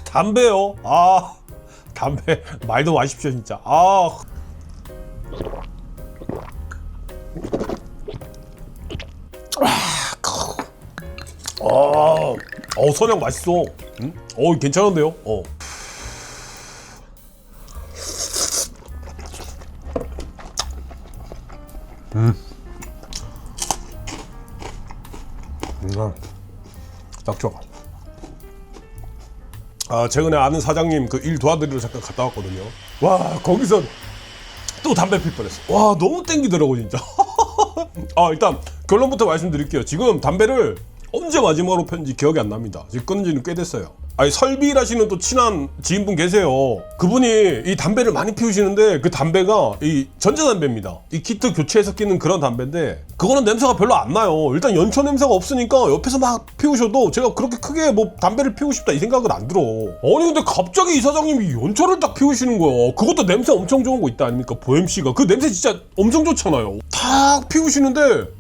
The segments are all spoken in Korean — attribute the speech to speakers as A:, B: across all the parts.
A: 담배요. 담배 말도 마십시오 진짜. 선양 맛있어. 응? 괜찮은데요? 딱 좋아. 최근에 아는 사장님 그 일 도와드리러 잠깐 갔다 왔거든요. 와, 거기서 또 담배 필 뻔했어. 와, 너무 땡기더라고 진짜. 일단 결론부터 말씀드릴게요. 지금 담배를 언제 마지막으로 폈는지 기억이 안 납니다. 지금 끊은 지는 꽤 됐어요. 설비일하시는 또 친한 지인분 계세요. 그분이 이 담배를 많이 피우시는데 그 담배가 이 전자담배입니다. 이 키트 교체해서 끼는 그런 담배인데 그거는 냄새가 별로 안 나요. 일단 연초 냄새가 없으니까 옆에서 막 피우셔도 제가 그렇게 크게 뭐 담배를 피우고 싶다 이 생각은 안 들어. 아니 근데 갑자기 이 사장님이 연초를 딱 피우시는 거야. 그것도 냄새 엄청 좋은 거 있다 아닙니까? 보엠씨가. 그 냄새 진짜 엄청 좋잖아요. 탁 피우시는데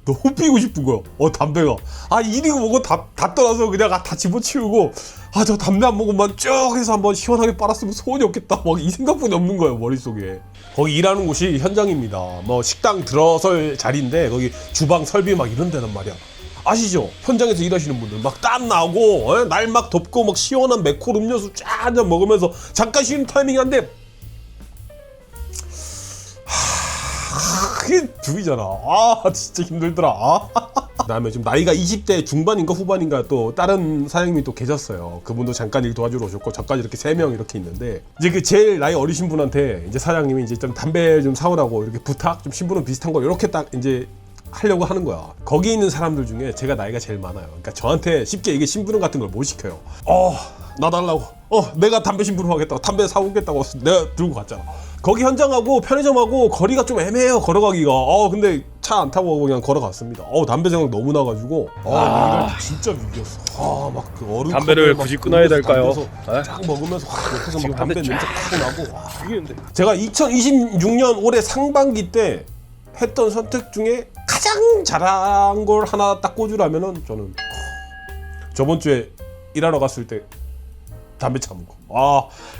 A: 너무 피우고 싶은 거야. 담배가. 이리고 뭐고 다 떠나서 그냥 다 집어치우고 저 담배 한 모금만 쭉 해서 한번 시원하게 빨았으면 소원이 없겠다. 막 이 생각뿐이 없는 거예요 머릿속에. 거기 일하는 곳이 현장입니다. 뭐 식당 들어설 자리인데 거기 주방 설비 막 이런 데란 말이야. 아시죠? 현장에서 일하시는 분들 막 땀 나고 날 막 덥고 막 시원한 맥콜 음료수 쫙 한잔 먹으면서 잠깐 쉬는 타이밍이 한데 그게 죽이잖아. 진짜 힘들더라. 그다음에 지금 나이가 20대 중반인가 후반인가 또 다른 사장님이 또 계셨어요. 그분도 잠깐 일 도와주러 오셨고 저까지 이렇게 3명 이렇게 있는데 이제 그 제일 나이 어리신 분한테 이제 사장님이 이제 좀 담배 좀 사오라고 이렇게 부탁 좀 신부름 비슷한 거 이렇게 딱 이제 하려고 하는 거야. 거기 있는 사람들 중에 제가 나이가 제일 많아요. 그러니까 저한테 쉽게 이게 심부름 같은 걸 못 시켜요. 나 달라고. 내가 담배 심부름 하겠다고 담배 사오겠다고 내가 들고 갔잖아. 거기 현장하고 편의점하고 거리가 좀 애매해요. 걸어가기가. 근데 차 안 타고 그냥 걸어갔습니다. 담배 생각 너무 나가지고 이걸 진짜 위기였어. 막 그 어른
B: 담배를 굳이 끊어야 될까요?
A: 쫙 먹으면서 옆에서 막 담배 냄새 팍 나고.
B: 죽이는데.
A: 제가 2026년 올해 상반기 때 했던 선택 중에 가장 잘한 걸 하나 딱 꽂으라면은 저는 저번 주에 일하러 갔을 때 담배 참은 거.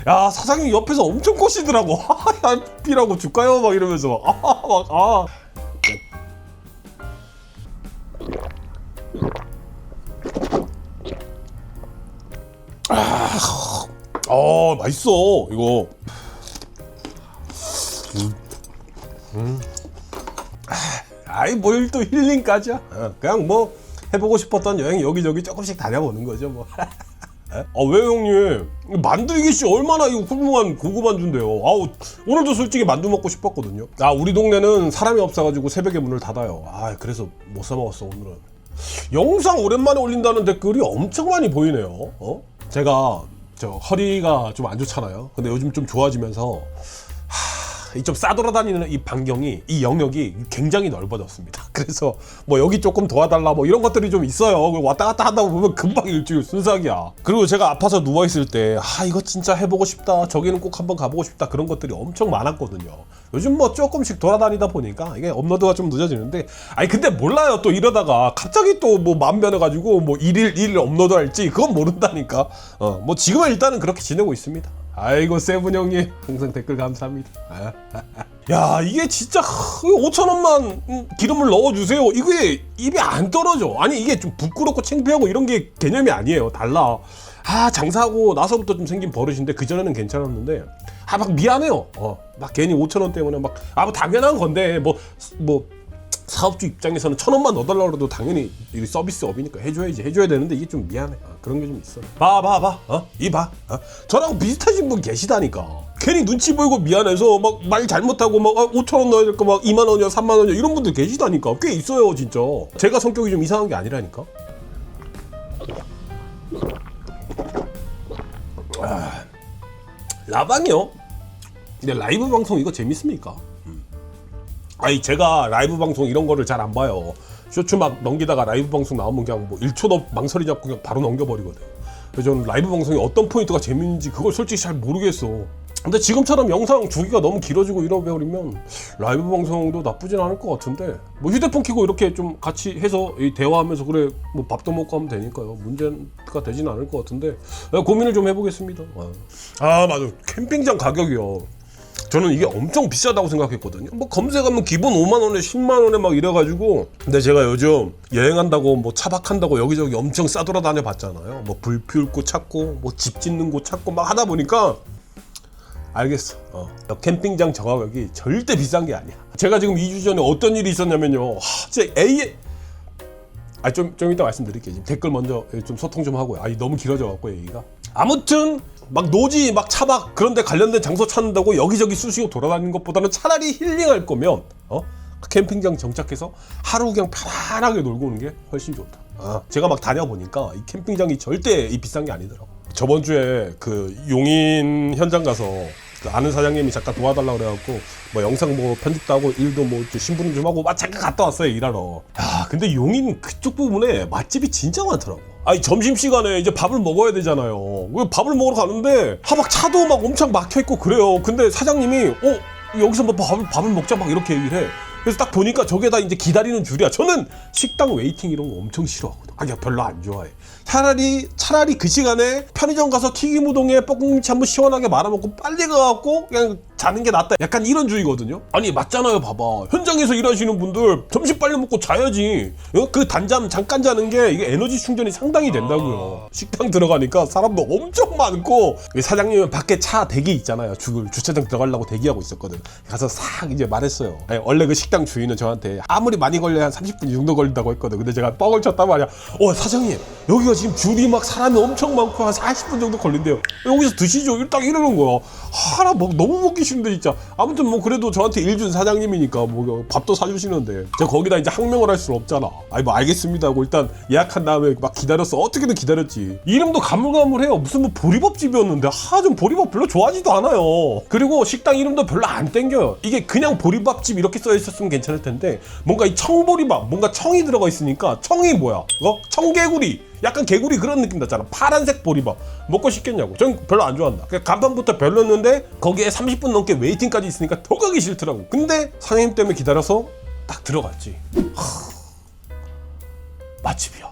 A: 야 사장님 옆에서 엄청 꼬시더라고. 야 피라고 줄까요? 막 이러면서 맛있어 이거. 뭘 또 힐링까지야? 그냥 뭐 해보고 싶었던 여행 여기저기 조금씩 다녀보는 거죠 뭐. 왜 형님? 만두 이게 씨 얼마나 이거 훌륭한 고구 만두인데요. 오늘도 솔직히 만두 먹고 싶었거든요. 우리 동네는 사람이 없어가지고 새벽에 문을 닫아요. 그래서 못 사 먹었어 오늘은. 영상 오랜만에 올린다는 댓글이 엄청 많이 보이네요. 제가 저 허리가 좀 안 좋잖아요. 근데 요즘 좀 좋아지면서 이 좀 싸돌아다니는 이 반경이 이 영역이 굉장히 넓어졌습니다. 그래서 뭐 여기 조금 도와달라 뭐 이런 것들이 좀 있어요. 왔다 갔다 하다 보면 금방 일주일 순삭이야. 그리고 제가 아파서 누워있을 때 이거 진짜 해보고 싶다, 저기는 꼭 한번 가보고 싶다, 그런 것들이 엄청 많았거든요. 요즘 뭐 조금씩 돌아다니다 보니까 이게 업로드가 좀 늦어지는데 근데 몰라요. 또 이러다가 갑자기 또 뭐 마음 변해가지고 뭐 일일 업로드 할지 그건 모른다니까. 뭐 지금은 일단은 그렇게 지내고 있습니다. 아이고 세븐 형님 항상 댓글 감사합니다. 야 이게 진짜 5,000원만 기름을 넣어주세요. 이게 입에 안 떨어져. 이게 좀 부끄럽고 창피하고 이런 게 개념이 아니에요. 달라. 장사하고 나서부터 좀 생긴 버릇인데 그전에는 괜찮았는데 막 미안해요. 막 괜히 5,000원 때문에 뭐 당연한 건데 뭐 사업주 입장에서는 1,000원만 넣어달라고 해도 당연히 이 서비스업이니까 해줘야 되는데 이게 좀 미안해. 그런 게 좀 있어. 봐. 저랑 비슷하신 분 계시다니까. 괜히 눈치 보이고 미안해서 막 말 잘못하고 막 5,000원 넣어야 될 거 막 2만 원이야 3만 원이야 이런 분들 계시다니까. 꽤 있어요 진짜. 제가 성격이 좀 이상한 게 아니라니까. 라방이요? 근데 라이브 방송 이거 재밌습니까? 제가 라이브 방송 이런 거를 잘 안 봐요. 쇼츠 막 넘기다가 라이브 방송 나오면 그냥 뭐 1초도 망설이 잡고 그냥 바로 넘겨버리거든. 그래서 저는 라이브 방송이 어떤 포인트가 재밌는지 그걸 솔직히 잘 모르겠어. 근데 지금처럼 영상 주기가 너무 길어지고 이러버리면 라이브 방송도 나쁘진 않을 것 같은데 뭐 휴대폰 켜고 이렇게 좀 같이 해서 이 대화하면서 그래 뭐 밥도 먹고 하면 되니까요. 문제가 되진 않을 것 같은데 고민을 좀 해보겠습니다. 아 맞아, 캠핑장 가격이요. 저는 이게 엄청 비싸다고 생각했거든요. 뭐 검색하면 기본 5만 원에 10만 원에 막 이래가지고. 근데 제가 요즘 여행한다고 뭐 차박한다고 여기저기 엄청 싸돌아다녀 봤잖아요. 뭐 불 피울 곳 찾고 뭐 집 짓는 곳 찾고 막 하다 보니까 알겠어. 캠핑장 저 가격이 절대 비싼 게 아니야. 제가 지금 2주 전에 어떤 일이 있었냐면요. 진짜 좀 이따 말씀드릴게요. 지금 댓글 먼저 좀 소통 좀 하고요. 너무 길어져갖고 얘기가. 아무튼 막 노지 막 차박 그런데 관련된 장소 찾는다고 여기저기 쑤시고 돌아다니는 것보다는 차라리 힐링할 거면 캠핑장 정착해서 하루 그냥 편안하게 놀고 오는 게 훨씬 좋다. 제가 막 다녀보니까 이 캠핑장이 절대 비싼 게 아니더라고. 저번 주에 그 용인 현장 가서 그 아는 사장님이 잠깐 도와달라고 그래갖고 뭐 영상 뭐 편집도 하고 일도 뭐 심부름 좀 하고 막 잠깐 갔다 왔어요, 일하러. 근데 용인 그쪽 부분에 맛집이 진짜 많더라고. 점심시간에 이제 밥을 먹어야 되잖아요. 밥을 먹으러 가는데 막 차도 막 엄청 막혀있고 그래요. 근데 사장님이 여기서 뭐 밥을 먹자 막 이렇게 얘기를 해. 그래서 딱 보니까 저게 다 이제 기다리는 줄이야. 저는 식당 웨이팅 이런 거 엄청 싫어하거든. 그냥 별로 안 좋아해. 차라리 그 시간에 편의점 가서 튀김 우동에 볶음김치 한번 시원하게 말아먹고 빨리 가갖고 그냥 자는 게 낫다. 약간 이런 주의거든요. 맞잖아요. 봐봐. 현장에서 일하시는 분들 점심 빨리 먹고 자야지. 그 단잠 잠깐 자는 게 이게 에너지 충전이 상당히 된다고요. 식당 들어가니까 사람도 엄청 많고 사장님은 밖에 차 대기 있잖아요. 주차장 들어가려고 대기하고 있었거든. 가서 싹 이제 말했어요. 원래 그 식당 주인은 저한테 아무리 많이 걸려야 한 30분 정도 걸린다고 했거든. 근데 제가 뻥을 쳤단 말이야. 사장님 여기가 지금 줄이 막 사람이 엄청 많고 한 40분 정도 걸린대요. 여기서 드시죠. 딱 이러는 거야. 너무 먹기 싫은데 진짜. 아무튼 뭐 그래도 저한테 일 준 사장님이니까 뭐 밥도 사주시는데 제가 거기다 이제 항명을 할 수는 없잖아. 뭐 알겠습니다 하고 일단 예약한 다음에 막 기다렸어. 어떻게든 기다렸지. 이름도 가물가물해요. 무슨 뭐 보리밥집이었는데 좀 보리밥 별로 좋아하지도 않아요. 그리고 식당 이름도 별로 안 땡겨요. 이게 그냥 보리밥집 이렇게 써 있었으면 괜찮을 텐데 뭔가 이 청보리밥 뭔가 청이 들어가 있으니까 청이 뭐야? 청개구리. 약간 개구리 그런 느낌 났잖아. 파란색 보리밥 먹고 싶겠냐고. 전 별로 안 좋아한다. 간판부터 별로였는데 거기에 30분 넘게 웨이팅까지 있으니까 더 가기 싫더라고. 근데 사장님 때문에 기다려서 딱 들어갔지. 맛집이야.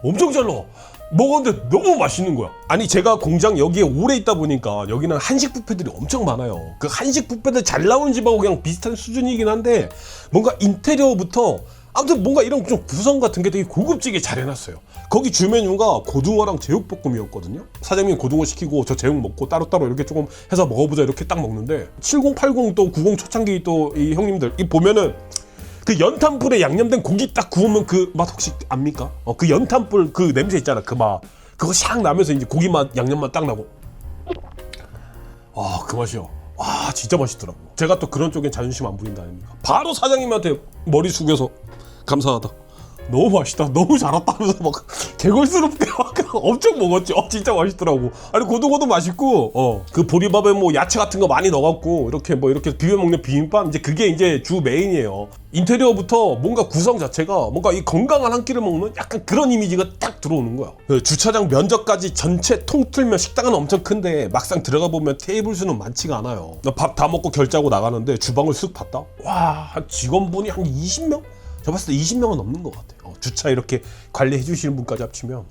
A: 엄청 잘 나와. 먹었는데 너무 맛있는 거야. 제가 공장 여기에 오래 있다 보니까 여기는 한식 뷔페들이 엄청 많아요. 그 한식 뷔페들 잘 나오는 집하고 그냥 비슷한 수준이긴 한데 뭔가 인테리어부터 아무튼 뭔가 이런 좀 구성 같은 게 되게 고급지게 잘 해놨어요. 거기 주 메뉴가 고등어랑 제육볶음이었거든요. 사장님이 고등어 시키고 저 제육 먹고 따로따로 이렇게 조금 해서 먹어보자 이렇게 딱 먹는데 70, 80 또 90 초창기 또 이 형님들 보면은 그 연탄불에 양념된 고기 딱 구우면 그 맛 혹시 압니까? 그 연탄불 그 냄새 있잖아. 그 맛 그거 샥 나면서 이제 고기 맛 양념 맛 딱 나고 그 맛이요. 진짜 맛있더라고. 제가 또 그런 쪽엔 자존심 안 부린다 아닙니까? 바로 사장님한테 머리 숙여서 감사하다. 너무 맛있다. 너무 잘 왔다 하면서 막 개걸스럽게 막 엄청 먹었지. 진짜 맛있더라고. 고등어도 맛있고 그 보리밥에 뭐 야채 같은 거 많이 넣어갖고 이렇게 비벼 먹는 비빔밥 이제 그게 이제 주 메인이에요. 인테리어부터 뭔가 구성 자체가 뭔가 이 건강한 한 끼를 먹는 약간 그런 이미지가 딱 들어오는 거야. 주차장 면적까지 전체 통틀면 식당은 엄청 큰데 막상 들어가 보면 테이블 수는 많지가 않아요. 밥 다 먹고 결제하고 나가는데 주방을 쓱 봤다. 한 직원분이 한 20명? 저 봤을 때 20명은 넘는 것 같아요. 주차 이렇게 관리해 주시는 분까지 합치면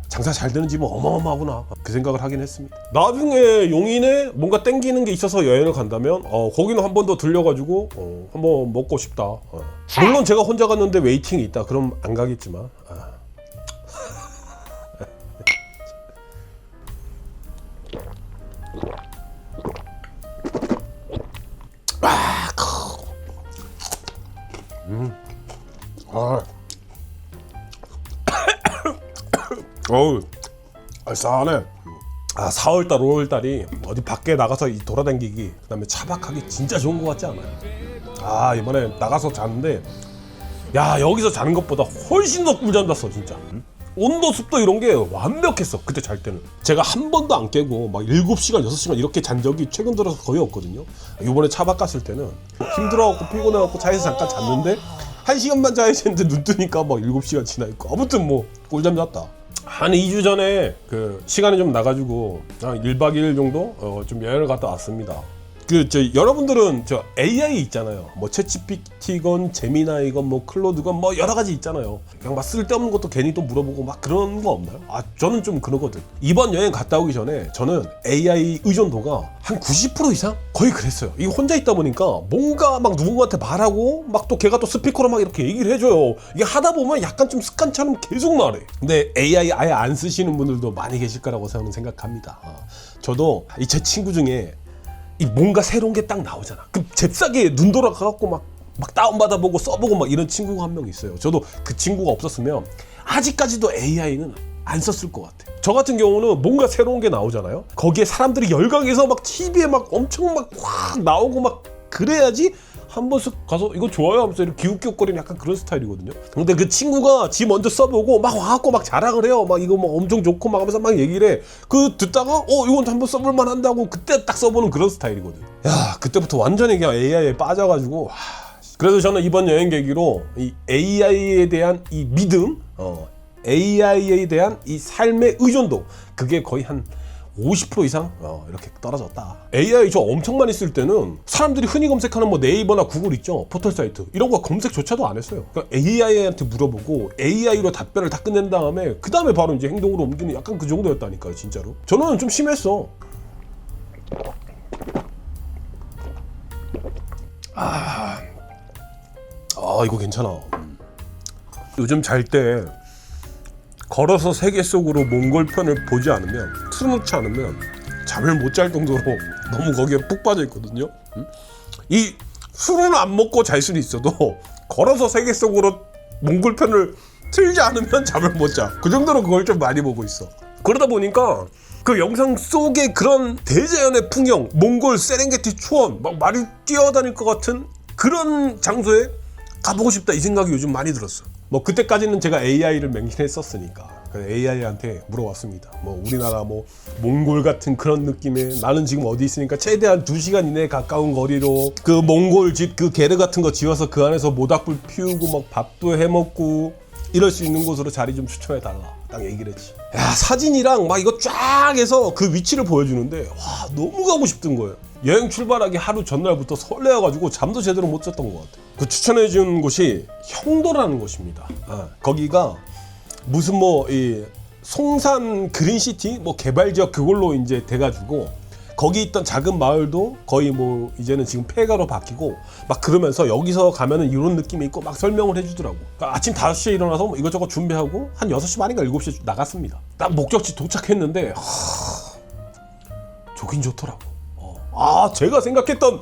A: 장사 잘 되는 집은 어마어마하구나 그 생각을 하긴 했습니다. 나중에 용인에 뭔가 땡기는 게 있어서 여행을 간다면 거기는 한 번 더 들려가지고 한번 먹고 싶다. 물론 제가 혼자 갔는데 웨이팅이 있다 그럼 안 가겠지만 싸하네. 4월달 5월달이 어디 밖에 나가서 돌아다니기 그 다음에 차박하기 진짜 좋은 것 같지 않아요? 이번에 나가서 자는데 여기서 자는 것보다 훨씬 더 꿀잠 잤어 진짜. 온도 습도 이런 게 완벽했어. 그때 잘 때는 제가 한 번도 안 깨고 막 7시간 6시간 이렇게 잔 적이 최근 들어서 거의 없거든요. 이번에 차박 갔을 때는 힘들어갖고 피곤해갖고 차에서 잠깐 잤는데 1시간만 자야지 했는데 눈 뜨니까 막 7시간 지나 있고 아무튼 뭐 꿀잠 잤다. 한 2주 전에 그 시간이 좀 나가지고 한 1박 2일 정도 좀 여행을 갔다 왔습니다. 여러분들은 저 AI 있잖아요. 뭐 챗GPT건 제미나이건 뭐 클로드건 뭐 여러 가지 있잖아요. 그냥 막 쓸데없는 것도 괜히 또 물어보고 막 그런 거 없나요? 저는 좀 그러거든. 이번 여행 갔다 오기 전에 저는 AI 의존도가 한 90% 이상 거의 그랬어요. 이게 혼자 있다 보니까 뭔가 막 누군가한테 말하고 막 또 걔가 또 스피커로 막 이렇게 얘기를 해줘요. 이게 하다 보면 약간 좀 습관처럼 계속 말해. 근데 AI 아예 안 쓰시는 분들도 많이 계실 거라고 저는 생각합니다. 저도 제 친구 중에 이 뭔가 새로운 게 딱 나오잖아. 그럼 잽싸게 눈 돌아가갖고 막 다운받아보고 써보고 막 이런 친구가 한 명 있어요. 저도 그 친구가 없었으면 아직까지도 AI는 안 썼을 것 같아. 저 같은 경우는 뭔가 새로운 게 나오잖아요. 거기에 사람들이 열광해서 막 TV에 막 엄청 막 확 나오고 막 그래야지 한 번씩 가서 이거 좋아요 하면서 이렇게 기웃기웃거리는 약간 그런 스타일이거든요. 근데 그 친구가 지 먼저 써보고 막 와갖고 막 자랑을 해요. 막 이거 막 엄청 좋고 막 하면서 막 얘기를 해. 그 듣다가 이건 한번 써볼만 한다고 그때 딱 써보는 그런 스타일이거든. 야, 그때부터 완전히 그냥 AI에 빠져가지고 그래서 저는 이번 여행 계기로 이 AI에 대한 이 믿음, AI에 대한 이 삶의 의존도, 그게 거의 한 50% 이상 이렇게 떨어졌다. AI 저 엄청 많이 쓸 때는 사람들이 흔히 검색하는 뭐 네이버나 구글 있죠, 포털 사이트 이런 거 검색조차도 안 했어요. 그러니까 AI한테 물어보고 AI로 답변을 다 끝낸 다음에 그 다음에 바로 이제 행동으로 옮기는 약간 그 정도였다니까요. 진짜로 저는 좀 심했어. 이거 괜찮아. 요즘 잘 때 걸어서 세계 속으로 몽골 편을 보지 않으면, 틀어놓지 않으면 잠을 못 잘 정도로 너무 거기에 푹 빠져 있거든요. 이 술은 안 먹고 잘 수는 있어도 걸어서 세계 속으로 몽골 편을 틀지 않으면 잠을 못 자. 그 정도로 그걸 좀 많이 보고 있어. 그러다 보니까 그 영상 속의 그런 대자연의 풍경, 몽골 세렝게티 초원, 막 말이 뛰어다닐 것 같은 그런 장소에 가보고 싶다 이 생각이 요즘 많이 들었어. 뭐 그때까지는 제가 AI를 맹신했었으니까 AI한테 물어봤습니다. 뭐 우리나라 뭐 몽골 같은 그런 느낌의, 나는 지금 어디 있으니까 최대한 2시간 이내에 가까운 거리로 그 몽골 집 그 게르 같은 거 지어서 그 안에서 모닥불 피우고 막 밥도 해먹고 이럴 수 있는 곳으로 자리 좀 추천해달라 딱 얘기를 했지. 야, 사진이랑 막 이거 쫙 해서 그 위치를 보여주는데 와, 너무 가고 싶던 거예요. 여행 출발하기 하루 전날부터 설레어가지고 잠도 제대로 못 잤던 것 같아요. 그 추천해준 곳이 형도라는 곳입니다. 거기가 무슨 뭐 이 송산 그린시티 뭐 개발지역 그걸로 이제 돼가지고 거기 있던 작은 마을도 거의 뭐 이제는 지금 폐가로 바뀌고 막 그러면서 여기서 가면은 이런 느낌이 있고 막 설명을 해주더라고. 그러니까 아침 5시에 일어나서 뭐 이것저것 준비하고 한 6시 반인가 7시에 나갔습니다. 딱 목적지 도착했는데 좋긴 좋더라고. 제가 생각했던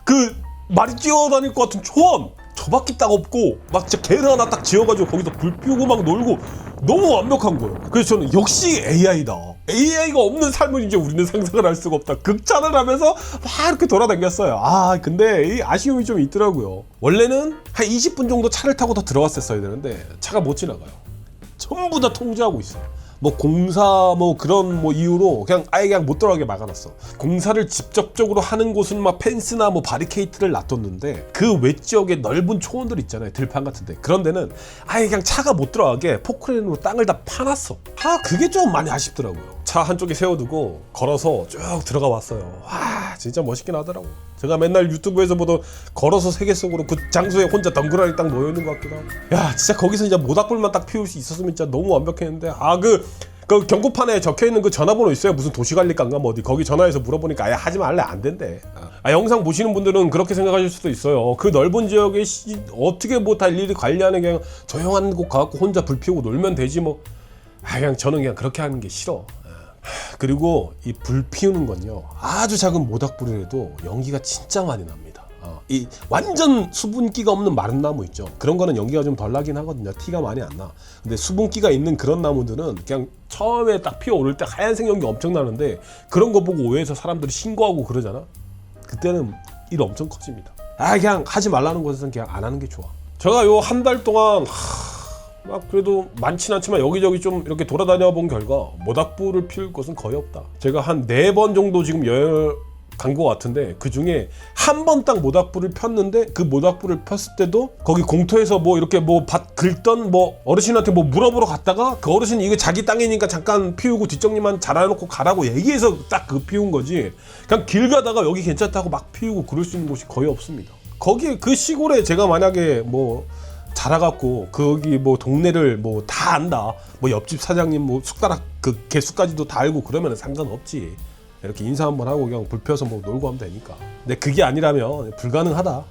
A: 그 말이 뛰어다닐 것 같은 초원 저밖에 딱 없고 막 진짜 게르 하나 딱 지어가지고 거기서 불 피우고 막 놀고 너무 완벽한 거예요. 그래서 저는 역시 AI다. AI가 없는 삶을 이제 우리는 상상을 할 수가 없다. 극찬을 하면서 막 이렇게 돌아다녔어요. 근데 이 아쉬움이 좀 있더라고요. 원래는 한 20분 정도 차를 타고 더 들어갔었어야 되는데 차가 못 지나가요. 전부 다 통제하고 있어요. 뭐 공사 뭐 그런 뭐 이유로 그냥 아예 그냥 못 들어가게 막아놨어. 공사를 직접적으로 하는 곳은 막 펜스나 뭐 바리케이트를 놔뒀는데 그 외지역에 넓은 초원들 있잖아요, 들판 같은데, 그런 데는 아예 그냥 차가 못 들어가게 포크레인으로 땅을 다 파놨어. 그게 좀 많이 아쉽더라고요. 차 한쪽에 세워두고 걸어서 쭉 들어가 왔어요. 와, 진짜 멋있긴 하더라고. 제가 맨날 유튜브에서 보던 걸어서 세계 속으로 그 장소에 혼자 덩그러니 딱 놓여있는 것 같기도 하고. 야, 진짜 거기서 진짜 모닥불만 딱 피울 수 있었으면 진짜 너무 완벽했는데. 그 경고판에 적혀있는 그 전화번호 있어요? 무슨 도시관리과인가 뭐 어디, 거기 전화해서 물어보니까 아예 하지 말래 안 된대. 영상 보시는 분들은 그렇게 생각하실 수도 있어요. 그 넓은 지역에 어떻게 뭐 다 일일이 관리하는, 그냥 조용한 곳 가갖고 혼자 불 피우고 놀면 되지 뭐. 그냥 저는 그냥 그렇게 하는 게 싫어. 그리고 이 불 피우는 건요, 아주 작은 모닥불이라도 연기가 진짜 많이 납니다. 이 완전 수분기가 없는 마른 나무 있죠, 그런 거는 연기가 좀 덜 나긴 하거든요. 티가 많이 안 나. 근데 수분기가 있는 그런 나무들은 그냥 처음에 딱 피어오를 때 하얀색 연기 엄청 나는데, 그런 거 보고 오해해서 사람들이 신고하고 그러잖아. 그때는 일 엄청 커집니다. 그냥 하지 말라는 곳에서는 그냥 안 하는 게 좋아. 제가 요 한 달 동안 막 그래도 많진 않지만 여기저기 좀 이렇게 돌아다녀 본 결과 모닥불을 피울 곳은 거의 없다. 제가 한 4번 정도 지금 여행을 간 것 같은데 그 중에 한 번 딱 모닥불을 폈는데 그 모닥불을 폈을 때도 거기 공터에서 뭐 이렇게 뭐 밭 긁던 뭐 어르신한테 뭐 물어보러 갔다가 그 어르신이 이거 자기 땅이니까 잠깐 피우고 뒷정리만 잘해놓고 가라고 얘기해서 딱 그 피운 거지. 그냥 길 가다가 여기 괜찮다고 막 피우고 그럴 수 있는 곳이 거의 없습니다. 거기 그 시골에 제가 만약에 뭐 자라갖고 거기 뭐 동네를 뭐 다 안다, 뭐 옆집 사장님 뭐 숟가락 그 개수까지도 다 알고 그러면 상관없지. 이렇게 인사 한번 하고 그냥 불 펴서 뭐 놀고 하면 되니까. 근데 그게 아니라면 불가능하다.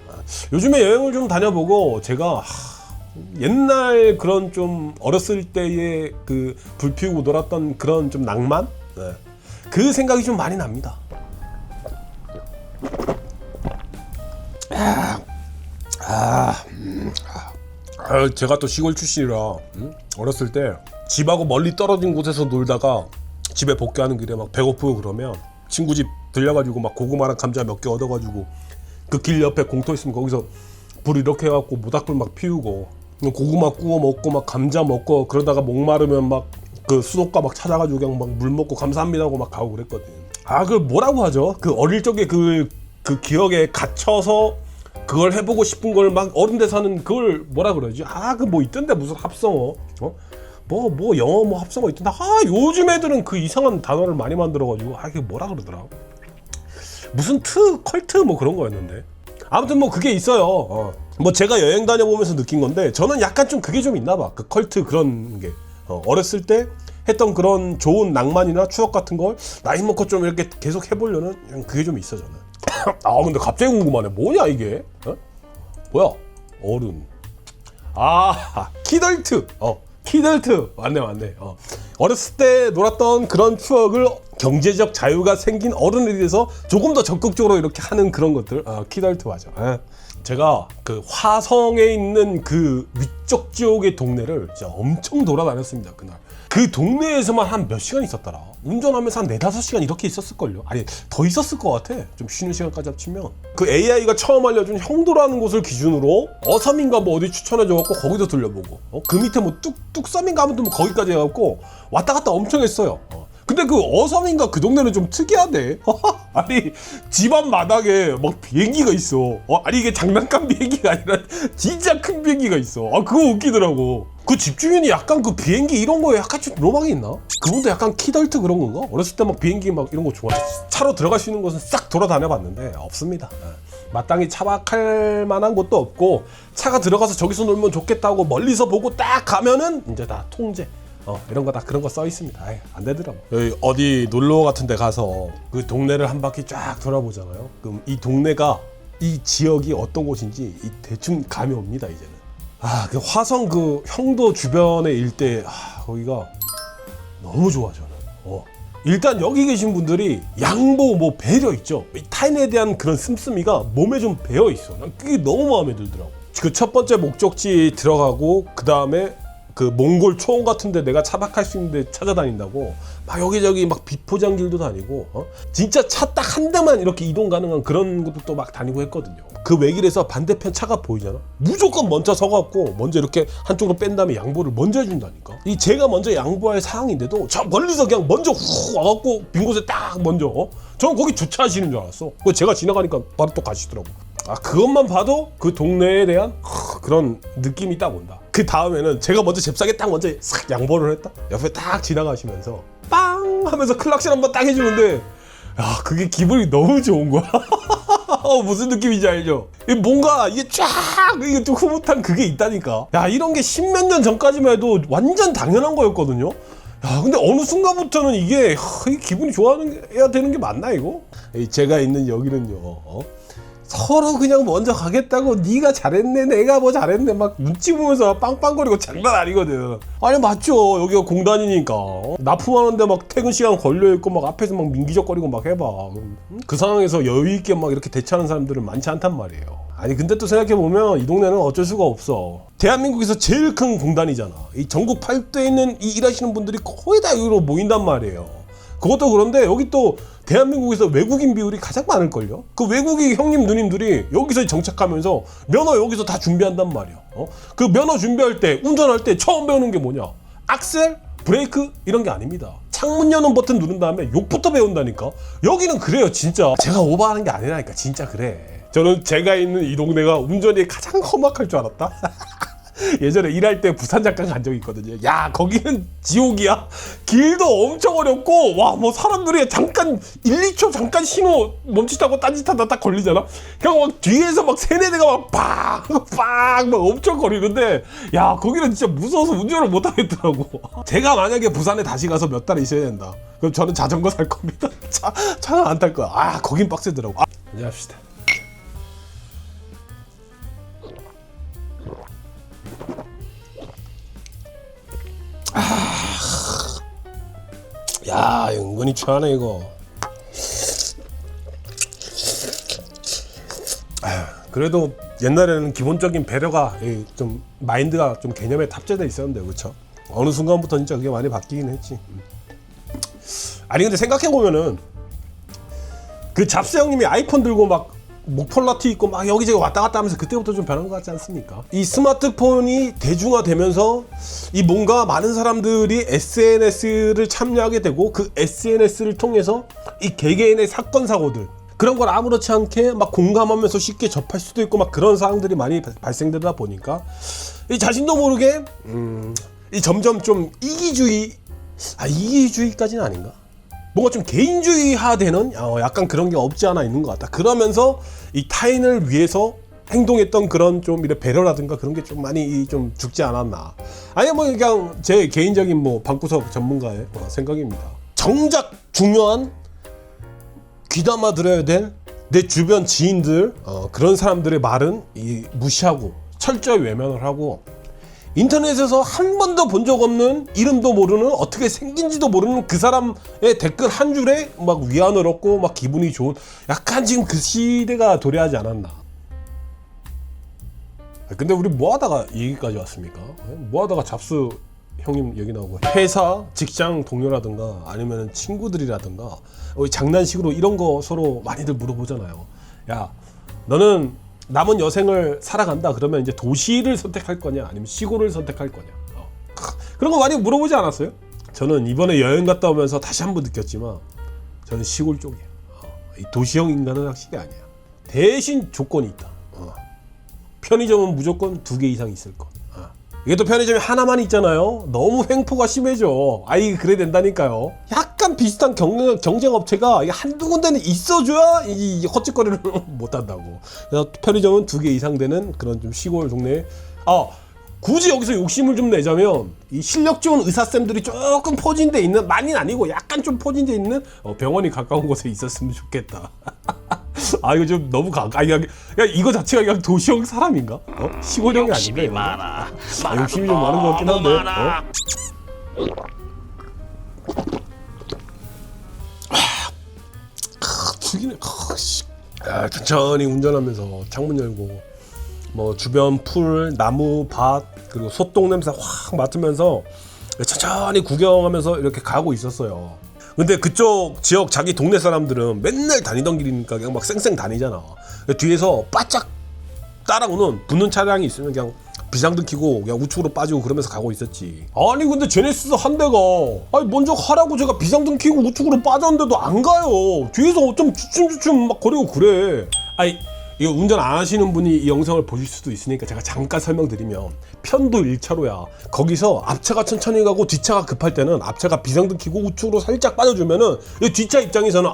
A: 요즘에 여행을 좀 다녀보고 제가 옛날 그런 좀 어렸을 때의 그 불 피우고 놀았던 그런 좀 낭만, 네. 그 생각이 좀 많이 납니다. 제가 또 시골 출신이라 어렸을 때 집하고 멀리 떨어진 곳에서 놀다가 집에 복귀하는 길에 막 배고프고 그러면 친구 집 들려가지고 막 고구마랑 감자 몇 개 얻어가지고 그 길 옆에 공터 있으면 거기서 불 이렇게 해갖고 모닥불 막 피우고 고구마 구워 먹고 막 감자 먹고 그러다가 목마르면 막 그 수도가 막 찾아가지고 그냥 막 물 먹고 감사합니다 하고 막 가고 그랬거든. 그 뭐라고 하죠? 그 어릴 적에 그 기억에 갇혀서 그걸 해보고 싶은 걸 막 어른 돼서는 그걸 뭐라 그러지? 그 뭐 있던데 무슨 합성어? 뭐 영어 뭐 합성어 있던데. 요즘 애들은 그 이상한 단어를 많이 만들어가지고 이게 뭐라 그러더라? 무슨 컬트 뭐 그런 거였는데. 아무튼 뭐 그게 있어요. 뭐 제가 여행 다녀보면서 느낀 건데 저는 약간 좀 그게 좀 있나 봐. 그 컬트 그런 게. 어렸을 때 했던 그런 좋은 낭만이나 추억 같은 걸 나이 먹고 좀 이렇게 계속 해보려는 그게 좀 있어 저는. 근데 갑자기 궁금하네. 뭐냐 이게? 뭐야? 어른. 키덜트. 키덜트. 맞네. 어렸을 때 놀았던 그런 추억을 경제적 자유가 생긴 어른에 대해서 조금 더 적극적으로 이렇게 하는 그런 것들. 키덜트 맞아. 제가 그 화성에 있는 그 위쪽 지역의 동네를 진짜 엄청 돌아다녔습니다. 그날 그 동네에서만 한 몇 시간 있었더라. 운전하면서 한 4-5시간 이렇게 있었을걸요. 아니 더 있었을 것 같아. 좀 쉬는 시간까지 합치면. 그 AI가 처음 알려준 형도라는 곳을 기준으로 어섬인가 뭐 어디 추천해줘갖고 거기도 들려보고 그 밑에 뭐 뚝섬인가 하면 뭐 거기까지 해갖고 왔다 갔다 엄청 했어요. 근데 그 어섬인가 그 동네는 좀 특이하대. 아니 집안 마당에 막 비행기가 있어. 아니 이게 장난감 비행기가 아니라 진짜 큰 비행기가 있어. 그거 웃기더라고. 그 집주인이 약간 그 비행기 이런 거에 약간 좀 로망이 있나? 그분도 약간 키덜트 그런 건가? 어렸을 때 막 비행기 막 이런 거 좋아했어. 차로 들어갈 수 있는 곳은 싹 돌아다녀봤는데 없습니다. 마땅히 차박할 만한 곳도 없고 차가 들어가서 저기서 놀면 좋겠다고 멀리서 보고 딱 가면은 이제 다 통제. 이런 거 다 그런 거 써 있습니다. 안 되더라고. 여기 어디 놀러 같은 데 가서 그 동네를 한 바퀴 쫙 돌아보잖아요. 그럼 이 동네가 이 지역이 어떤 곳인지 대충 감이 옵니다, 이제는. 그 화성 그 형도 주변의 일대 거기가 너무 좋아 저는. 일단 여기 계신 분들이 양보 뭐 배려 있죠. 타인에 대한 그런 씀씀이가 몸에 좀 배어 있어. 난 그게 너무 마음에 들더라고. 그 첫 번째 목적지 들어가고 그 다음에 그 몽골 초원 같은데 내가 차박할 수 있는데 찾아다닌다고 막 여기저기 막 비포장길도 다니고 진짜 차 딱 한 대만 이렇게 이동 가능한 그런 것도 또 막 다니고 했거든요. 그 외길에서 반대편 차가 보이잖아. 무조건 먼저 서갖고 먼저 이렇게 한쪽으로 뺀 다음에 양보를 먼저 해준다니까. 이 제가 먼저 양보할 상황인데도 저 멀리서 그냥 먼저 훅 와갖고 빈 곳에 딱 먼저 저는 거기 주차하시는 줄 알았어. 그거 제가 지나가니까 바로 또 가시더라고. 그것만 봐도 그 동네에 대한 그런 느낌이 딱 온다. 그 다음에는 제가 먼저 잽싸게 딱 먼저 싹 양보를 했다. 옆에 딱 지나가시면서 빵 하면서 클락션 한번 딱 해주는데 그게 기분이 너무 좋은 거야. 무슨 느낌인지 알죠? 뭔가 이게 쫙 이게 좀 흐뭇한 그게 있다니까. 이런 게 십몇 년 전까지만 해도 완전 당연한 거였거든요. 근데 어느 순간부터는 이게 기분이 좋아해야 되는 게 맞나 이거? 제가 있는 여기는요. 서로 그냥 먼저 가겠다고 네가 잘했네 내가 뭐 잘했네 막 눈치 보면서 빵빵거리고 장난 아니거든. 아니 맞죠. 여기가 공단이니까 납품하는데 막 퇴근 시간 걸려있고 막 앞에서 막 민기적거리고 막 해봐. 그 상황에서 여유있게 막 이렇게 대처하는 사람들은 많지 않단 말이에요. 아니 근데 또 생각해보면 이 동네는 어쩔 수가 없어. 대한민국에서 제일 큰 공단이잖아. 이 전국 8도에 있는 이 일하시는 분들이 거의 다 여기로 모인단 말이에요. 그것도 그런데 여기 또 대한민국에서 외국인 비율이 가장 많을걸요. 그 외국인 형님 누님들이 여기서 정착하면서 면허 여기서 다 준비한단 말이야. 그 면허 준비할 때 운전할 때 처음 배우는 게 뭐냐? 악셀, 브레이크 이런 게 아닙니다. 창문 여는 버튼 누른 다음에 욕부터 배운다니까. 여기는 그래요 진짜. 제가 오버하는 게 아니라니까. 진짜 그래. 저는 제가 있는 이 동네가 운전이 가장 험악할 줄 알았다. 예전에 일할 때 부산 잠깐 간 적이 있거든요. 야 거기는 지옥이야. 길도 엄청 어렵고 와 뭐 사람들이 잠깐 1, 2초 잠깐 신호 멈칫하고 딴짓하다 딱 걸리잖아. 그냥 막 뒤에서 막 세네 대가 막 빵빵 막 엄청 거리는데 야 거기는 진짜 무서워서 운전을 못 하겠더라고. 제가 만약에 부산에 다시 가서 몇 달 있어야 된다. 그럼 저는 자전거 살 겁니다. 차는 안 탈 거야. 아 거긴 빡세더라고. 이제 합시다. 야 은근히 취하네 이거. 그래도 옛날에는 기본적인 배려가 좀 마인드가 좀 개념에 탑재돼 있었는데 그렇죠? 어느 순간부터 진짜 그게 많이 바뀌긴 했지. 아니 근데 생각해 보면은 그 잡스 형님이 아이폰 들고 막 목폴라티 있고 막 여기저기 왔다 갔다 하면서 그때부터 좀 변한 것 같지 않습니까? 이 스마트폰이 대중화되면서 이 뭔가 많은 사람들이 SNS를 참여하게 되고 그 SNS를 통해서 이 개개인의 사건 사고들 그런 걸 아무렇지 않게 막 공감하면서 쉽게 접할 수도 있고 막 그런 상황들이 많이 발생되다 보니까 이 자신도 모르게 이 점점 좀 이기주의까지는 아닌가? 뭔가 좀 개인주의화되는 약간 그런 게 없지 않아 있는 것 같다. 그러면서 이 타인을 위해서 행동했던 그런 좀 이런 배려라든가 그런 게 좀 많이 좀 죽지 않았나. 아니 뭐 그냥 제 개인적인 뭐 방구석 전문가의 생각입니다. 정작 중요한 귀담아 들어야 될 내 주변 지인들 그런 사람들의 말은 무시하고 철저히 외면을 하고 인터넷에서 한 번도 본 적 없는 이름도 모르는 어떻게 생긴지도 모르는 그 사람의 댓글 한 줄에 막 위안을 얻고 막 기분이 좋은 약간 지금 그 시대가 도래하지 않았나. 근데 우리 뭐 하다가 이 얘기까지 왔습니까? 뭐 하다가 잡스 형님 얘기 나오고 회사 직장 동료라든가 아니면 친구들이라든가 장난식으로 이런 거 서로 많이들 물어보잖아요. 야 너는 남은 여생을 살아간다 그러면 이제 도시를 선택할 거냐 아니면 시골을 선택할 거냐 그런 거 많이 물어보지 않았어요? 저는 이번에 여행 갔다 오면서 다시 한번 느꼈지만 저는 시골 쪽이야. 이 도시형 인간은 확실히 아니야. 대신 조건이 있다. 편의점은 무조건 2개 이상 있을 것. 이게 또 편의점이 하나만 있잖아요. 너무 횡포가 심해져. 아이 그래야 된다니까요. 약간 비슷한 경쟁 업체가 한두 군데는 있어줘야 이 헛짓거리를 못 한다고. 그래서 편의점은 2개 이상 되는 그런 좀 시골 동네에 굳이 여기서 욕심을 좀 내자면 이 실력 좋은 의사쌤들이 조금 포진돼 있는 많이는 아니고 약간 좀 포진돼 있는 병원이 가까운 곳에 있었으면 좋겠다. 이거 좀 너무 가까이 야 이거 자체가 그냥 도시형 사람인가? 시골형이 아닌가? 욕심이 많아. 욕심이 좀 많은 것 같긴 한데. 죽이네. 천천히 운전하면서 창문 열고 뭐 주변 풀, 나무, 밭 그리고 소똥 냄새 확 맡으면서 천천히 구경하면서 이렇게 가고 있었어요. 근데 그쪽 지역 자기 동네 사람들은 맨날 다니던 길이니까 그냥 막 쌩쌩 다니잖아. 뒤에서 바짝 따라오는 붙는 차량이 있으면 그냥 비상등 켜고 그냥 우측으로 빠지고 그러면서 가고 있었지. 아니 근데 제네시스 한 대가 먼저 가라고 제가 비상등 켜고 우측으로 빠졌는데도 안 가요. 뒤에서 좀 주춤주춤 막 거리고 그래. 이거 운전 안 하시는 분이 이 영상을 보실 수도 있으니까 제가 잠깐 설명드리면 편도 1차로야. 거기서 앞차가 천천히 가고 뒷차가 급할 때는 앞차가 비상등 켜고 우측으로 살짝 빠져주면은 이 뒷차 입장에서는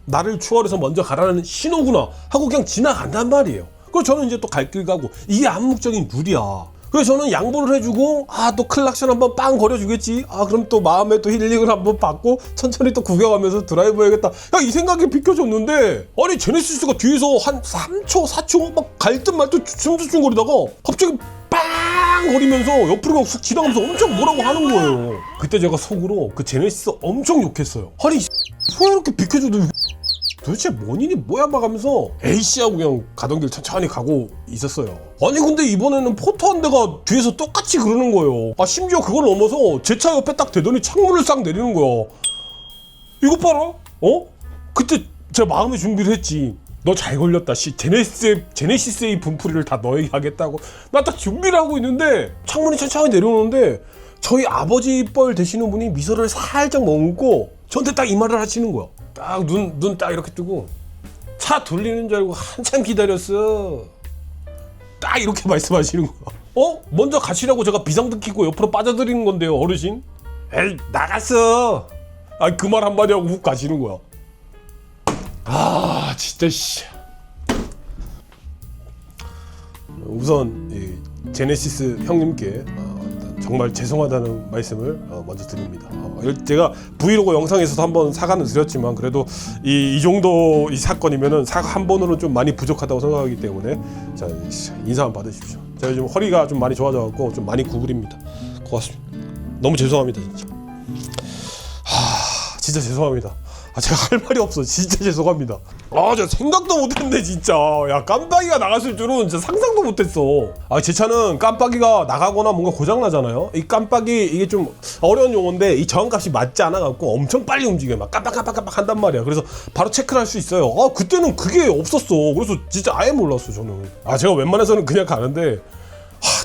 A: 나를 추월해서 먼저 가라는 신호구나 하고 그냥 지나간단 말이에요. 그래서 저는 이제 또 갈 길 가고 이게 암묵적인 룰이야. 그래서 저는 양보를 해주고 또 클락션 한번 빵 거려주겠지. 그럼 또 마음에 또 힐링을 한번 받고 천천히 또 구경하면서 드라이브 해야겠다. 이 생각이 비켜줬는데 아니 제네시스가 뒤에서 한 3초 4초 막 갈 듯 말 듯 주춤주춤 거리다가 갑자기 빵 거리면서 옆으로 막 쑥 지나가면서 엄청 뭐라고 하는 거예요. 그때 제가 속으로 그 제네시스 엄청 욕했어요. 아니 왜 이렇게 비켜줘도 도대체 원인이 뭐야 막 하면서 에이씨 하고 그냥 가던 길 천천히 가고 있었어요. 아니 근데 이번에는 포터 한 대가 뒤에서 똑같이 그러는 거예요. 심지어 그걸 넘어서 제 차 옆에 딱 대더니 창문을 싹 내리는 거야. 이것 봐라. 그때 제가 마음의 준비를 했지. 너 잘 걸렸다. 제네시스의 분풀이를 다 너에게 하겠다고 나 딱 준비를 하고 있는데 창문이 천천히 내려오는데 저희 아버지 뻘 되시는 분이 미소를 살짝 머금고 저한테 딱 이 말을 하시는 거야. 딱 눈 딱 이렇게 뜨고 차 돌리는 줄 알고 한참 기다렸어. 딱 이렇게 말씀하시는 거야. 먼저 가시라고 제가 비상등 켜고 옆으로 빠져드리는 건데요, 어르신. 에이, 나갔어. 그 말 한마디 하고 훅 가시는 거야. 진짜 씨. 우선 이 제네시스 형님께 정말 죄송하다는 말씀을 먼저 드립니다. 제가 브이로그 영상에서도 한번 사과는 드렸지만 그래도 이 정도 이 사건이면은 사과 한 번으로는 좀 많이 부족하다고 생각하기 때문에 자, 인사 한번 받으십시오. 제가 요즘 허리가 좀 많이 좋아져갖고 좀 많이 구부립니다. 고맙습니다. 너무 죄송합니다, 진짜. 진짜 죄송합니다. 제가 할 말이 없어. 진짜 죄송합니다. 저 생각도 못했네 진짜. 야, 깜빡이가 나갔을 줄은 진짜 상상도 못했어. 제 차는 깜빡이가 나가거나 뭔가 고장 나잖아요. 이 깜빡이 이게 좀 어려운 용어인데 이 저항값이 맞지 않아 갖고 엄청 빨리 움직여. 막 깜빡 한단 말이야. 그래서 바로 체크를 할 수 있어요. 그때는 그게 없었어. 그래서 진짜 아예 몰랐어 저는. 제가 웬만해서는 그냥 가는데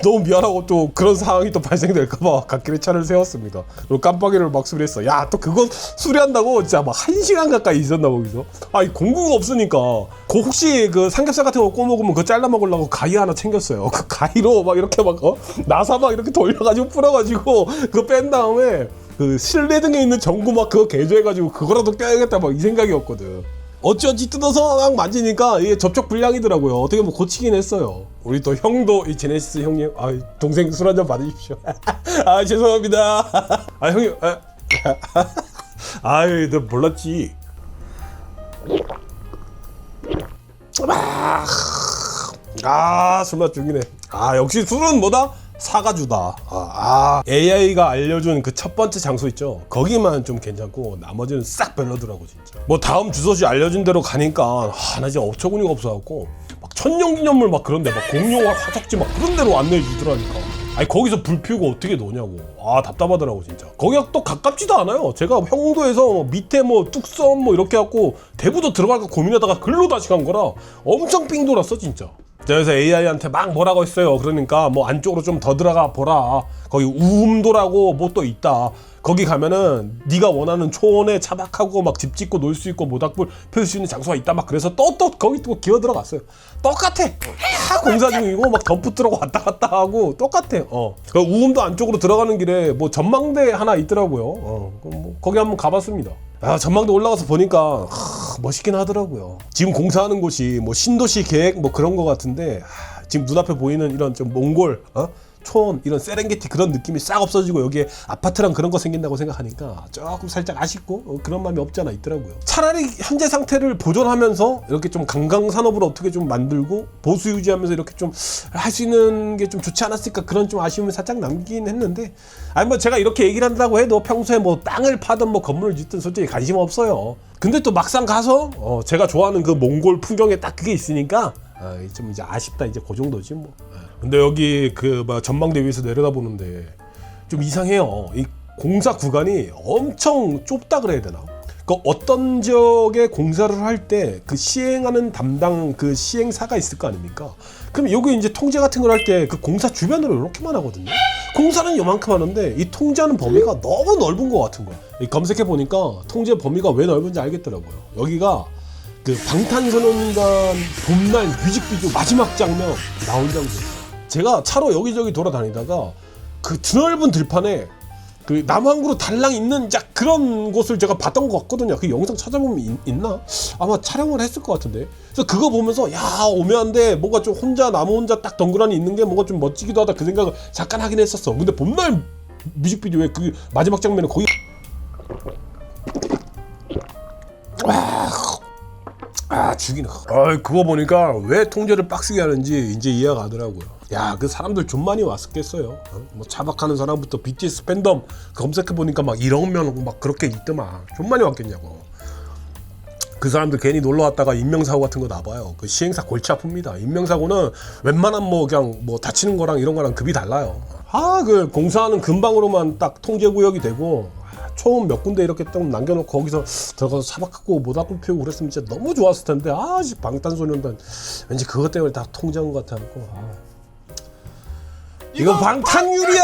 A: 너무 미안하고 또 그런 상황이 또 발생될까봐 갓길에 차를 세웠습니다. 그리고 깜빡이를 막 수리했어. 야, 또 그거 수리한다고 진짜 막 1시간 가까이 있었나 거기서. 공구가 없으니까 그 혹시 그 삼겹살 같은 거 구워 먹으면 그거 잘라 먹으려고 가위 하나 챙겼어요. 그 가위로 막 이렇게 막 나사 막 이렇게 돌려가지고 풀어가지고 그거 뺀 다음에 그 실내 등에 있는 전구 막 그거 개조해가지고 그거라도 껴야겠다 막 이 생각이었거든. 어찌어찌 뜯어서 막 만지니까 이게 접촉 불량이더라고요. 어떻게 뭐 고치긴 했어요. 우리 또 형도 이 제네시스 형님, 동생 술 한잔 받으십시오. 죄송합니다. 형님, 너 몰랐지. 술맛 죽이네. 역시 술은 뭐다? 사가주다. AI가 알려준 그 첫 번째 장소 있죠. 거기만 좀 괜찮고 나머지는 싹 별로더라고 진짜. 뭐 다음 주소지 알려준 대로 가니까 나 진짜 어처구니가 없어갖고 막 천년기념물 막 그런데 막 공룡화 화석지 막 그런 데로 안내해 주더라니까. 거기서 불 피우고 어떻게 노냐고. 답답하더라고 진짜. 거기가 또 가깝지도 않아요. 제가 형도에서 밑에 뭐 뚝섬 뭐 이렇게 해갖고 대부도 들어갈까 고민하다가 글로 다시 간 거라 엄청 삥 돌았어 진짜. 그래서 AI한테 막 뭐라고 했어요. 그러니까 뭐 안쪽으로 좀 더 들어가 보라. 거기 우음도라고 뭐 또 있다. 거기 가면은 네가 원하는 초원에 차박하고 막 집 짓고 놀 수 있고 모닥불 펼 수 있는 장소가 있다. 막 그래서 또 거기 또 기어 들어갔어요. 똑같아. 다 공사 중이고 막 덤프 트럭 왔다 갔다 하고 똑같아. 그 우음도 안쪽으로 들어가는 길에 뭐 전망대 하나 있더라고요. 뭐 거기 한번 가봤습니다. 전망대 올라가서 보니까 멋있긴 하더라고요. 지금 공사하는 곳이 뭐 신도시 계획 뭐 그런 거 같은데 지금 눈앞에 보이는 이런 좀 몽골 초원 이런 세렝게티 그런 느낌이 싹 없어지고 여기에 아파트랑 그런 거 생긴다고 생각하니까 조금 살짝 아쉽고 그런 마음이 없지 않아 있더라고요. 차라리 현재 상태를 보존하면서 이렇게 좀 관광산업으로 어떻게 좀 만들고 보수 유지하면서 이렇게 좀 할 수 있는 게 좀 좋지 않았을까 그런 좀 아쉬움을 살짝 남기긴 했는데 뭐 제가 이렇게 얘기를 한다고 해도 평소에 뭐 땅을 파든 뭐 건물을 짓든 솔직히 관심 없어요. 근데 또 막상 가서 제가 좋아하는 그 몽골 풍경에 딱 그게 있으니까 좀 이제 아쉽다 이제 그 정도지 뭐. 근데 여기 그 전망대 위에서 내려다 보는데 좀 이상해요. 이 공사 구간이 엄청 좁다 그래야 되나? 그 어떤 지역에 공사를 할 때 그 시행하는 담당 그 시행사가 있을 거 아닙니까? 그럼 여기 이제 통제 같은 걸 할 때 그 공사 주변으로 이렇게만 하거든요. 공사는 요만큼 하는데 이 통제하는 범위가 너무 넓은 것 같은 거야. 검색해 보니까 통제 범위가 왜 넓은지 알겠더라고요. 여기가 그 방탄소년단 봄날 뮤직비디오 마지막 장면 나온 장소예요. 제가 차로 여기저기 돌아다니다가 그 드넓은 들판에 그 남항구로 달랑 있는 그런 곳을 제가 봤던 것 같거든요. 그 영상 찾아보면 있나? 아마 촬영을 했을 것 같은데. 그래서 그거 보면서 오묘한데 뭔가 좀 나무 혼자 딱 덩그러니 있는 게 뭔가 좀 멋지기도 하다 그 생각을 잠깐 하긴 했었어. 근데 봄날 뮤직비디오에 그 마지막 장면에 거기 죽이네. 그거 보니까 왜 통제를 빡세게 하는지 이제 이해가 가더라고요. 그 사람들 좀 많이 왔었겠어요. 뭐 차박하는 사람부터 BTS 팬덤 검색해 보니까 막 1억 명 막 그렇게 있더만. 좀 많이 왔겠냐고. 그 사람들 괜히 놀러 왔다가 인명사고 같은 거 나봐요. 그 시행사 골치 아픕니다. 인명사고는 웬만한 뭐 그냥 뭐 다치는 거랑 이런 거랑 급이 달라요. 그 공사하는 근방으로만 딱 통제구역이 되고 초원 몇 군데 이렇게 딱 남겨놓고 거기서 들어가서 차박하고 모닥불 피우고 그랬으면 진짜 너무 좋았을 텐데 방탄소년단 왠지 그것 때문에 다 통제한 것 같아갖고 이거 방탄유리야.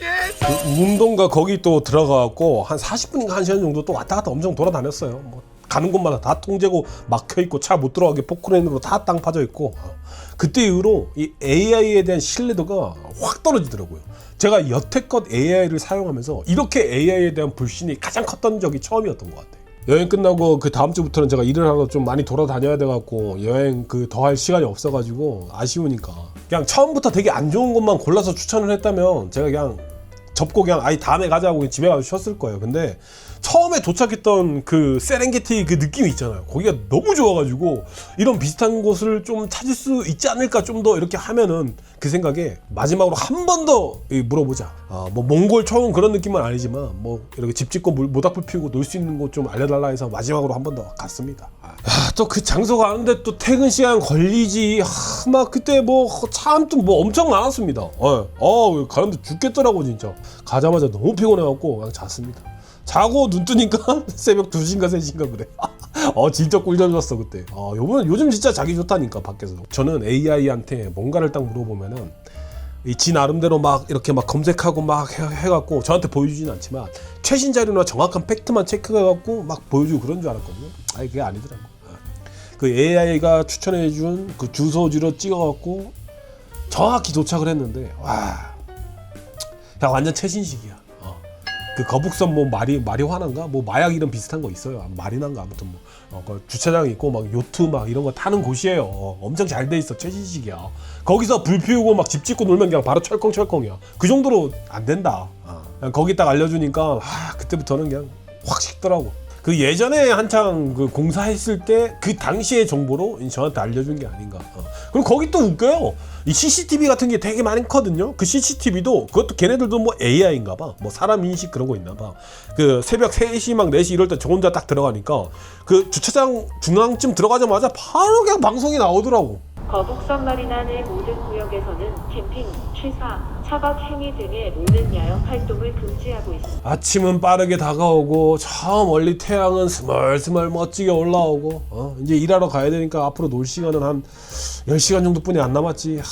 A: 그 운동가 거기 또 들어가갖고 한 40분인가 1시간 정도 또 왔다 갔다 엄청 돌아다녔어요. 뭐 가는 곳마다 다 통제고 막혀있고 차 못 들어가게 포크레인으로 다 땅 파져있고. 그때 이후로 이 AI에 대한 신뢰도가 확 떨어지더라고요. 제가 여태껏 AI를 사용하면서 이렇게 AI에 대한 불신이 가장 컸던 적이 처음이었던 것 같아요. 여행 끝나고 그 다음 주부터는 제가 일을 하러 좀 많이 돌아다녀야 돼갖고 여행 그 더 할 시간이 없어가지고 아쉬우니까 그냥 처음부터 되게 안 좋은 곳만 골라서 추천을 했다면 제가 그냥 접고 그냥 아예 다음에 가자고 집에 가서 쉬었을 거예요. 근데 처음에 도착했던 그 세렝게티 그 느낌이 있잖아요. 거기가 너무 좋아가지고 이런 비슷한 곳을 좀 찾을 수 있지 않을까, 좀 더 이렇게 하면은 그 생각에 마지막으로 한 번 더 물어보자. 뭐 몽골 처음 그런 느낌은 아니지만 뭐 이렇게 집 짓고 모닥불 피우고 놀 수 있는 곳 좀 알려달라 해서 마지막으로 한 번 더 갔습니다. 또 그 장소 가는데 또 퇴근 시간 걸리지. 막 그때 뭐 참 또 뭐 엄청 많았습니다. 가는데 죽겠더라고 진짜. 가자마자 너무 피곤해갖고 그냥 잤습니다. 자고 눈 뜨니까 새벽 2시인가 3시인가 그래. 진짜 꿀잠 잤어 그때. 요즘 진짜 자기 좋다니까 밖에서. 저는 AI한테 뭔가를 딱 물어보면은 지 나름대로 막 이렇게 막 검색하고 막 해갖고 저한테 보여주진 않지만 최신 자료나 정확한 팩트만 체크해갖고 막 보여주고 그런 줄 알았거든요. 그게 아니더라고. 그 AI가 추천해준 그 주소지로 찍어갖고 정확히 도착을 했는데 와, 그냥 완전 최신식이야. 그 거북선 뭐 마리화나인가 뭐 마약 이름 비슷한 거 있어요. 마리나인가 아무튼 그 주차장 있고 막 요트 막 이런 거 타는 곳이에요. 엄청 잘 돼 있어. 최신식이야. 거기서 불 피우고 막 집 짓고 놀면 그냥 바로 철컹철컹이야. 그 정도로 안 된다. 그냥 거기 딱 알려주니까 그때부터는 그냥 확 식더라고. 그 예전에 한창 그 공사했을 때 그 당시의 정보로 저한테 알려준 게 아닌가. 그리고 거기 또 웃겨요. 이 CCTV 같은 게 되게 많거든요. 그 CCTV도 그것도 걔네들도 뭐 AI인가 봐. 뭐 사람 인식 그런 거 있나 봐. 그 새벽 3시 막 4시 이럴 때 저 혼자 딱 들어가니까 그 주차장 중앙쯤 들어가자마자 바로 그냥 방송이 나오더라고.
C: 거북선 마리나 내 모든 구역에서는 캠핑, 취사, 차박 행위 등의 노는 야영 활동을 금지하고 있습니다.
A: 아침은 빠르게 다가오고 저 멀리 태양은 스멀스멀 멋지게 올라오고 이제 일하러 가야 되니까 앞으로 놀 시간은 한 10시간 정도뿐이 안 남았지.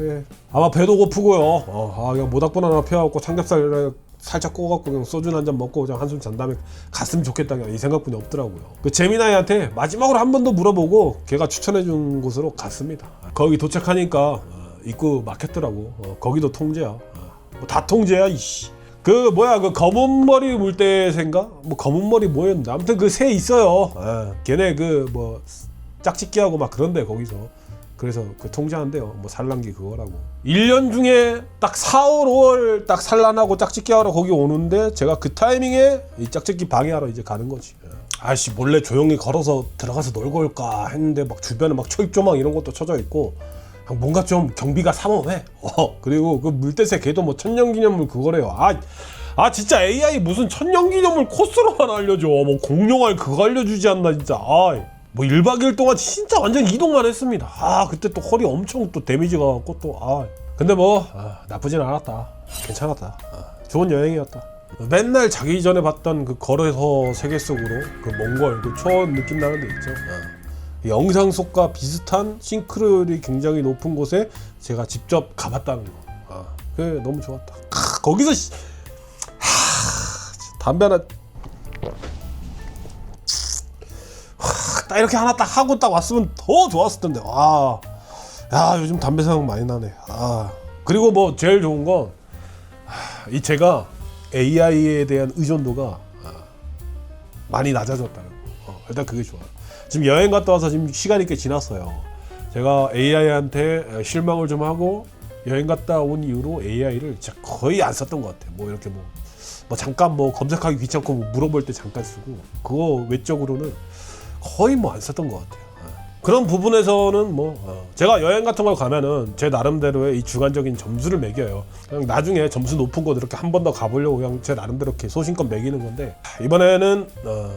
A: 예. 아마 배도 고프고요. 그냥 모닥불 하나 펴갖고 삼겹살 살짝 구워갖고 그냥 소주 한 잔 먹고 그냥 한숨 잔 다음에 갔으면 좋겠다, 그냥 이 생각뿐이 없더라고요. 그 재미나이한테 마지막으로 한 번 더 물어보고 걔가 추천해준 곳으로 갔습니다. 거기 도착하니까 입구 막혔더라고. 거기도 통제야. 뭐 다 통제야 이씨. 그 뭐야 그 검은 머리 물대새인가? 뭐 검은 머리 뭐였나? 아무튼 그 새 있어요. 걔네 그 뭐 짝짓기하고 막 그런데 거기서. 그래서 그 통제한대요. 뭐 산란기 그거라고. 1년 중에 딱 4, 5월 딱 산란하고 짝짓기 하러 거기 오는데 제가 그 타이밍에 이 짝짓기 방해하러 이제 가는 거지. 아씨 몰래 조용히 걸어서 들어가서 놀고 올까 했는데 막 주변에 막 초입조망 이런 것도 쳐져 있고 뭔가 좀 경비가 삼엄해. 그리고 그 물대새 걔도 뭐 천년기념물 그거래요. 진짜 AI 무슨 천년기념물 코스로만 알려줘. 뭐 공룡알 그거 알려주지 않나 진짜. 뭐 1박 2일 동안 진짜 완전 이동만 했습니다. 그때 또 허리 엄청 또 데미지가 갖고 또 근데 뭐 나쁘진 않았다. 괜찮았다. 좋은 여행이었다. 맨날 자기 전에 봤던 그 거래소 세계 속으로 그 몽골 그 초원 느낌 나는 데 있죠. 영상 속과 비슷한 싱크로율이 굉장히 높은 곳에 제가 직접 가봤다는 거. 그게 너무 좋았다. 거기서 담배 하나 딱 이렇게 하나 딱 하고 딱 왔으면 더 좋았을 텐데. 요즘 담배 생각 많이 나네. 그리고 뭐 제일 좋은 건 이 제가 AI에 대한 의존도가 많이 낮아졌다는 거. 일단 그게 좋아요. 지금 여행 갔다 와서 지금 시간이 꽤 지났어요. 제가 AI한테 실망을 좀 하고 여행 갔다 온 이후로 AI를 진짜 거의 안 썼던 것 같아요. 뭐 이렇게 뭐 잠깐 뭐 검색하기 귀찮고 뭐 물어볼 때 잠깐 쓰고 그거 외적으로는 거의 뭐 안 썼던 것 같아요. 그런 부분에서는 뭐 제가 여행 같은 걸 가면은 제 나름대로의 이 주관적인 점수를 매겨요. 그냥 나중에 점수 높은 곳 이렇게 한 번 더 가보려고 그냥 제 나름대로 이렇게 소신껏 매기는 건데 이번에는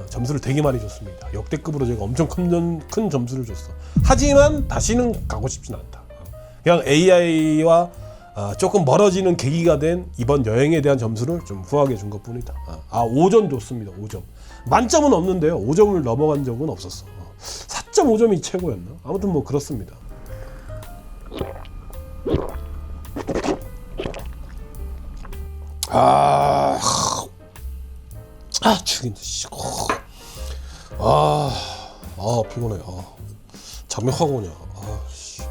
A: 점수를 되게 많이 줬습니다. 역대급으로 제가 엄청 큰 점수를 줬어. 하지만 다시는 가고 싶진 않다. 그냥 AI와 조금 멀어지는 계기가 된 이번 여행에 대한 점수를 좀 후하게 준 것뿐이다. 5점 줬습니다. 5점. 만점은 없는데요. 5점을 넘어간 적은 없었어. 4.5점이 최고였나? 아무튼 뭐 그렇습니다. 아 죽인다. 씨. 피곤해. 잠이 확 오냐. 씨.